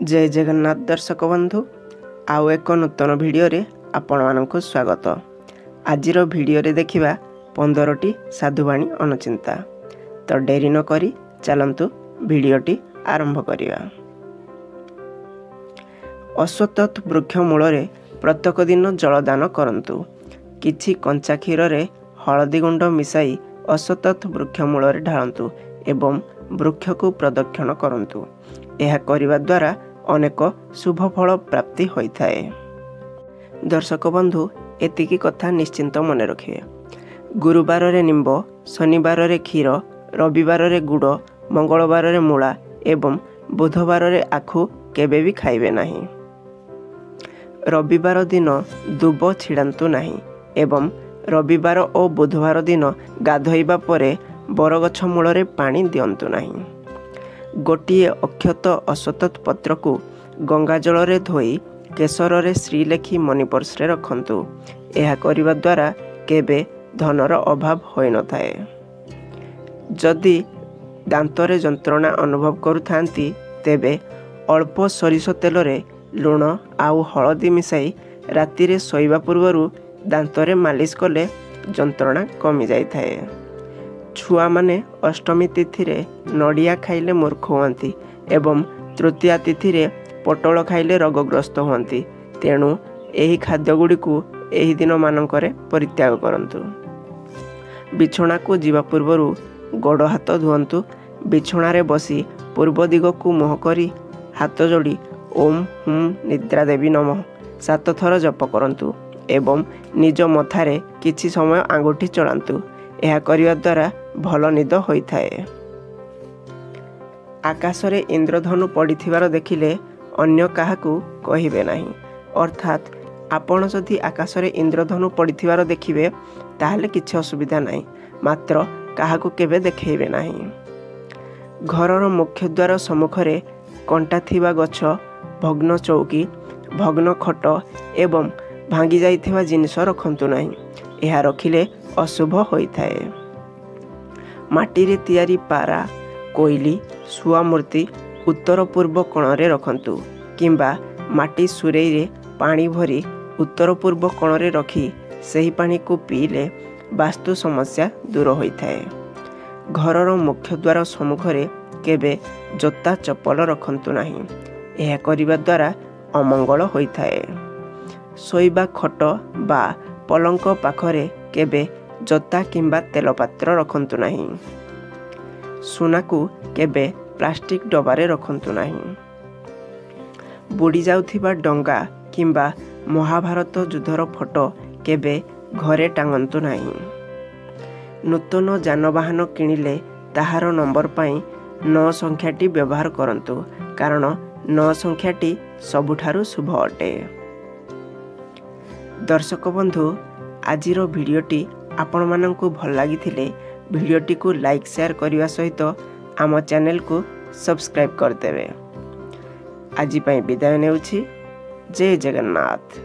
जय जगन्नाथ दर्शक बंधु आउ एक नूतन भिडियो रे आपण मानकु स्वागत। आजिर भिडियो रे देखिबा 15टी साधुवाणी अनुचिंता। तो डेरी न करी चलंतु भिडियोटी आरंभ करिया। अश्वत्थ वृक्ष मूल रे प्रत्येक दिन जलदान करंतु। किछि कंचा क्षीर रे हळदी गुंड मिसाई अश्वत्थ वृक्ष मूल रे ढाळंतु एवं वृक्ष को प्रदक्षिण करंतु। यह करिवा द्वारा अनेक शुभ फल प्राप्ति होता है। दर्शक बंधु एतिकी कथा निश्चिंत मन रखिए। गुरुवार रे निंब, शनिवार रे क्षीर, रविवार रे गुड़, मंगलवार रे मूला एवं बुधवार रे आखु केबे भी खाइबे नहीं। रविवार दिन दुब छिड़ांतु नहीं एवं रविवार और बुधवार दिन गाधोइबा परे बरगछ मूल रे पानी दियंतु नहीं। गोटिए अक्षत अश्वत्थ पत्र को गंगा जल रे धोई केसर रे श्री लेखी मनी पर्स रे रखंतु। यह करिवा द्वारा केबे धनर अभाव होई न थाए। जदि दांतरे जंत्रणा अनुभव करुथांती तेबे अल्प सरिष तेल रे लुण आउ हळदी मिसाई राति रे सोइबा पूर्वरु दांतरे मालिश कले जंत्रणा कमी जाई थाए। छुआ माने अष्टमी तिथि रे नड़िया खाइले मूर्ख हुअंती एवं तृतीया तिथि रे पटल खाइले रोगग्रस्त हुअंती। तेणु एही खाद्य गुडी को एही दिन मानकरे परित्याग करंतु। बिछोना को जीवा पूर्वरु गोड़ हाथ धुअंतु। बिछोना रे बसी पूर्व दिग को मुह करी हाथ जोड़ी ओम हुम निद्रा देवी नमः 7 थर जप करंतु एवं निज मथारे किछि समय आंगुठी चलांतु। यह करिवा द्वारा भल निद होता है। आकाश रे इंद्रधनु पड़िथिबार देखिले अन्य काहाकू कहिबे नहीं। अर्थात आपण जदि आकाश रे इंद्रधनु पड़िथिबार देखिबे ताहले किछि असुविधा नहीं, मात्र काहाकू केबे देखैबे नहीं। घरर मुख्य द्वार सम्मुखरे कंटा थिबा गछ, भग्न चौकी, भग्न खट एवं भांगी जाइथिबा जिनिस रखंतु नहीं। यह रखिले अशुभ होता है। माटी रे तियारी पारा, कोइली, सुआ मूर्ति उत्तर पूर्व कोण रे रखंतु किंबा माटी सुरेई रे पानी भरी उत्तर पूर्व कोण रे रखी सही पानी को पीले वास्तु समस्या दूर होता है। घरर मुख्य द्वार सम्मुखरे केबे जोता चप्पल रखंतु नहीं। यह करिवा द्वारा अमंगल होता है। सोइबा खट बा पलंक पाखरे केबे जोता किंबा तेल पात्र रखंतु नहीं। सुना को केबे प्लास्टिक डबारे रखंतु नहीं। बुड़ी जाउथिबा डंगा किंबा महाभारत युद्धर फोटो केबे घरे टांगंतु नहीं। नूतन जानवाहन किनिले ताहार नंबर पाई 9 संख्याटी व्यवहार करंतु, कारण 9 संख्याटी सबुठारु शुभ अटे। दर्शक बंधु आजिर भिडियोटी आपण मानंकु भल लागिथिले भिडियोटी को लाइक शेयर करने सहित आम चैनल को सब्सक्राइब करदेवे। आज विदाय नेउछि। जय जगन्नाथ।